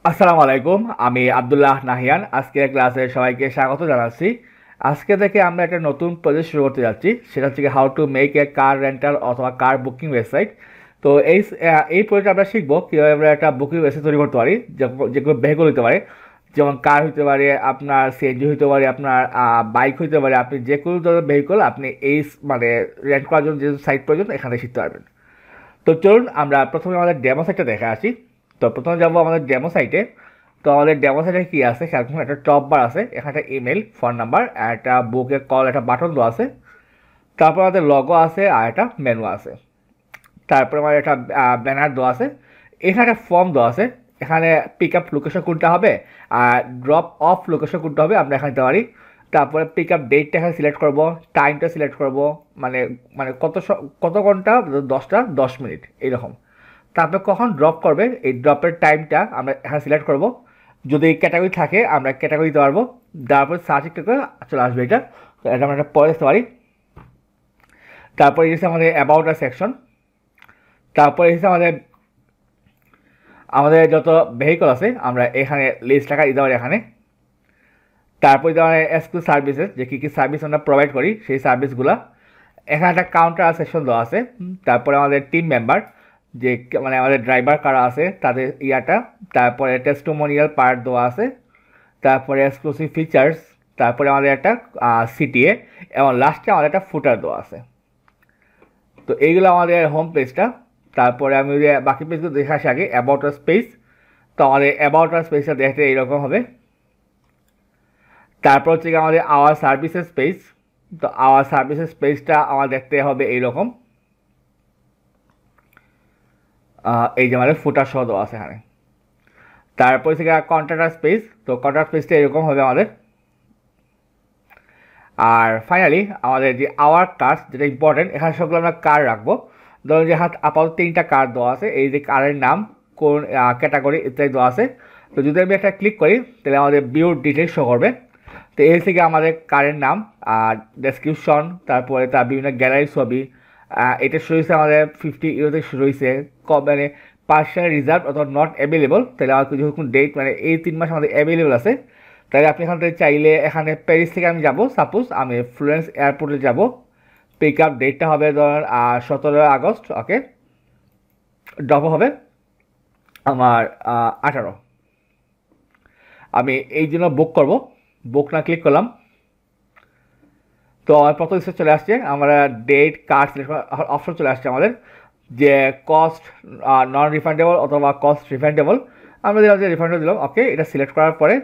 আসসালামু আলাইকুম। আমি আব্দুল্লাহ নাহিয়ান আজকের ক্লাসে সবাইকে স্বাগত জানাচ্ছি। আজকে থেকে আমরা একটা নতুন প্রজেক্ট শুরু করতে যাচ্ছি, সেটা হচ্ছে how to make a car rental অথবা কার বুকিং ওয়েবসাইট। তো এই প্রজেক্টে আমরা শিখবো কীভাবে আমরা একটা বুকিং ওয়েবসাইট তৈরি করতে পারি, যেগুলো ভেহিকল হতে পারে, যেমন কার হতে পারে, আপনার সিএনজি হতে পারে, আপনার বাইক হতে পারে। আপনি যে কোনো ধরনের ভেহিকল আপনি মানে রেন্ট করার জন্য যে সাইট প্রয়োজন এখানে শিখতে পারবেন। তো চলুন আমরা প্রথমে আমাদের ডেমো সাইটটা দেখে আসি। তো প্রথমে যাবো আমাদের ডেমো সাইটে। তো আমাদের ডেমো সাইটে কী আছে সেরকম একটা টপ বার আছে, এখানে একটা ইমেল, ফোন নাম্বার, একটা বুকে কল, একটা বাটন দেওয়া আছে। তারপর আমাদের লগো আছে আর একটা মেনু আছে। তারপর আমাদের একটা ব্যানার দেওয়া আছে। এখানে একটা ফর্ম দেওয়া আছে। এখানে পিক আপ লোকেশন কোনটা হবে আর ড্রপ অফ লোকেশন কোনটা হবে আমরা এখানে দিতে পারি। তারপরে পিক আপ ডেটটা এখানে সিলেক্ট করবো, টাইমটা সিলেক্ট করবো, মানে মানে কত ঘন্টা, 10 মিনিট এইরকম। তারপরে কখন ড্রপ করবে এই ড্রপের টাইমটা আমরা এখানে সিলেক্ট করব। যদি ক্যাটাগরি থাকে আমরা ক্যাটাগরি দিতে পারবো। তারপর সার্চ ক্লিক করে চলে আসবে এটা। তো এটা আমরা একটা পরে দেখতে পারি। তারপরে এসেছে আমাদের অ্যাবাউট আ সেকশন। তারপরে এসেছে আমাদের আমাদের যত ভেহিকল আছে আমরা এখানে লিস্ট টাকা দিতে পারি এখানে। তারপরে দিতে পারি এক্সক্লুসিভ সার্ভিসেস, যে কী কী সার্ভিস আমরা প্রোভাইড করি সেই সার্ভিসগুলো। এখানে একটা কাউন্টার সেকশন দেওয়া আছে। তারপরে আমাদের টিম মেম্বার, যে মানে আমাদের ড্রাইভার কারা আছে তাদের ইয়াটা। তারপরে টেস্টোমোনিয়াল পার্ট দেওয়া আছে। তারপরে এক্সক্লুসিভ ফিচার্স। তারপরে আমাদের একটা সিটিএ, এবং লাস্টে আমাদের একটা ফুটার দেওয়া আছে। তো এইগুলো আমাদের হোম পেজটা। তারপরে আমি যদি বাকি পেজগুলো দেখে আসি আগে, অ্যাবাউট আ স্পেস। তো আমাদের অ্যাবাউট আ স্পেসটা দেখতে এইরকম হবে। তারপর হচ্ছে আমাদের আওয়ার সার্ভিসেস পেজ। তো আওয়ার সার্ভিসেস পেজটা আমার দেখতে হবে এইরকম। এই যে আমাদের ফুটার সহ দেওয়া আছে এখানে। তারপর থেকে কন্ট্রাক্টার স্পেস। তো কন্ট্রাক্ট স্পেসটা এরকম হবে আমাদের। আর ফাইনালি আমাদের যে আওয়ার কার্স, যেটা ইম্পর্টেন্ট, এখানে সবগুলো আমরা কার রাখবো। ধরুন যে হাত আপাতত 3টা কার দেওয়া আছে, এই যে কারের নাম, কোন ক্যাটাগরি ইত্যাদি দেওয়া আছে। তো যদি আমি একটা ক্লিক করি তাহলে আমাদের বিউর ডিটেলস শো করবে। তো এর থেকে আমাদের কারের নাম আর ডেসক্রিপশন, তারপরে তার বিভিন্ন গ্যালারির ছবি। এটা শুরু হয়েছে আমাদের 50 ইউরোতে শুরু হয়েছে, মানে পার্সিয়াল রিজার্ভ অথবা নট অ্যাভেলেবল। তাহলে আমার যখন ডেট, মানে এই 3 মাস আমাদের অ্যাভেলেবল আছে। তাহলে আপনি এখান থেকে চাইলে, এখানে প্যারিস থেকে আমি যাব, সাপোজ আমি ফ্লুরেন্স এয়ারপোর্টে যাব। পিক আপ ডেটটা হবে ধর 17 আগস্ট, ওকে। ড্রপ হবে আমার 18। আমি এই জন্য বুক করব, বুক না ক্লিক করলাম। তো আমার প্রথম স্টেপ চলে আসছে, আমরা ডেট কার্ড সিলেক্ট অপশন চলে আসছে আমাদের, যে কস্ট নন রিফান্ডেবল অথবা কস্ট রিফান্ডেবল। আমরা দিলাম যে রিফান্ডেবল দিলাম, ওকে। এটা সিলেক্ট করার পরে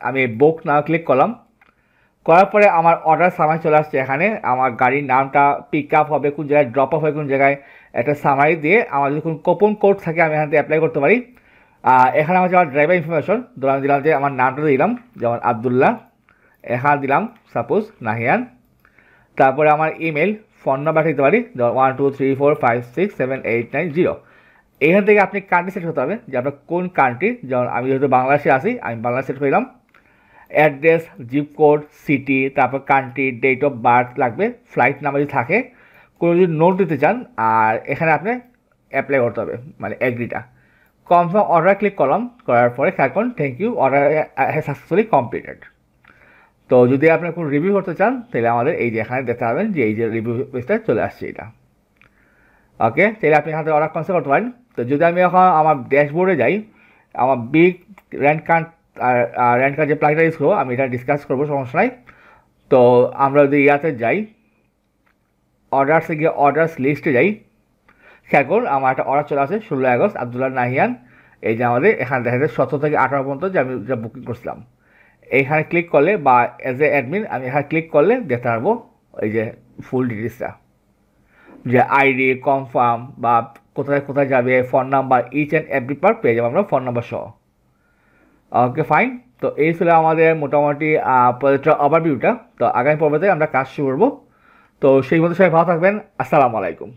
আমি বুক না ক্লিক করলাম। করার পরে আমার অর্ডার সামারি চলে আসছে এখানে। আমার গাড়ির নামটা, পিক আপ হবে কোন জায়গায়, ড্রপ আপ হবে কোন জায়গায়, একটা সামারি দিয়ে আমার যদি কোনো কুপন কোড থাকে আমি এখান থেকে অ্যাপ্লাই করতে পারি। এখানে আমার ড্রাইভার ইনফরমেশন ধরুন দিলাম, যে আমার নামটা দিলাম যেমন আবদুল্লাহ, এখানে দিলাম সাপোজ নাহিয়ান। তারপরে আমার ইমেল, ফোন নাম্বার দিতে পারি 1234567890। এখান থেকে আপনি কান্ট্রি সেট করতে হবে, যে আপনার কোন কান্ট্রি। যেমন আমি যেহেতু বাংলাদেশে আছি, আমি বাংলাদেশ সেট করলাম। অ্যাড্রেস, জিপ কোড, সিটি, তারপর কান্ট্রি, ডেট অফ বার্থ লাগবে, ফ্লাইট নাম্বার যদি থাকে, কোনো যদি নোট দিতে চান। আর এখানে আপনি অ্যাপ্লাই করতে হবে, মানে এগ্রিটা। কনফার্ম অর্ডার ক্লিক করলাম, করার পরে খেয়াল করুন thank you, order has successfully completed. তো যদি আপনার কোনো রিভিউ করতে চান তাহলে আমাদের এই যে এখানে দেখতে পাবেন যে এই যে রিভিউ পেজটা চলে আসছে এটা, ওকে। তাহলে আপনি এখান থেকে অর্ডার কনসেপ্ট করতে পারেন। তো যদি আমি এখন আমার ড্যাশবোর্ডে যাই, আমার বিগ রেন্ট কার্ড আর রেন্ট কার্ড যে প্লাগটা ইউজ করবো আমি এটা ডিসকাস করবো, সমস্যা নাই। তো আমরা যদি ইয়াতে যাই, অর্ডারসে গিয়ে অর্ডার্স লিস্টে যাই, খেয়াল করুন আমার একটা অর্ডার চলে আসে 16 আগস্ট, আবদুল্লাহ নাহিয়ান। এই যে আমাদের এখানে দেখা যায় 17 থেকে 18 পর্যন্ত যে আমি যা বুকিং করছিলাম। এইখানে ক্লিক করলে বা অ্যাজ এ অ্যাডমিন আমি এখানে ক্লিক করলে দেখতে পারবো এই যে ফুল ডিটেলসটা, যে আইডি, কনফার্ম বা কোথায় কোথায় যাবে, phone number, each and every part পেয়ে যাবো আমরা ফোন নাম্বার সহ, ওকে ফাইন। তো এই ছিল আমাদের মোটামুটি প্রজেক্টের ওভারভিউটা। তো আগামী পর্বতে আমরা কাজ শুরু করবো। তো সেই মতো সবাই ভালো থাকবেন। আসসালামু আলাইকুম।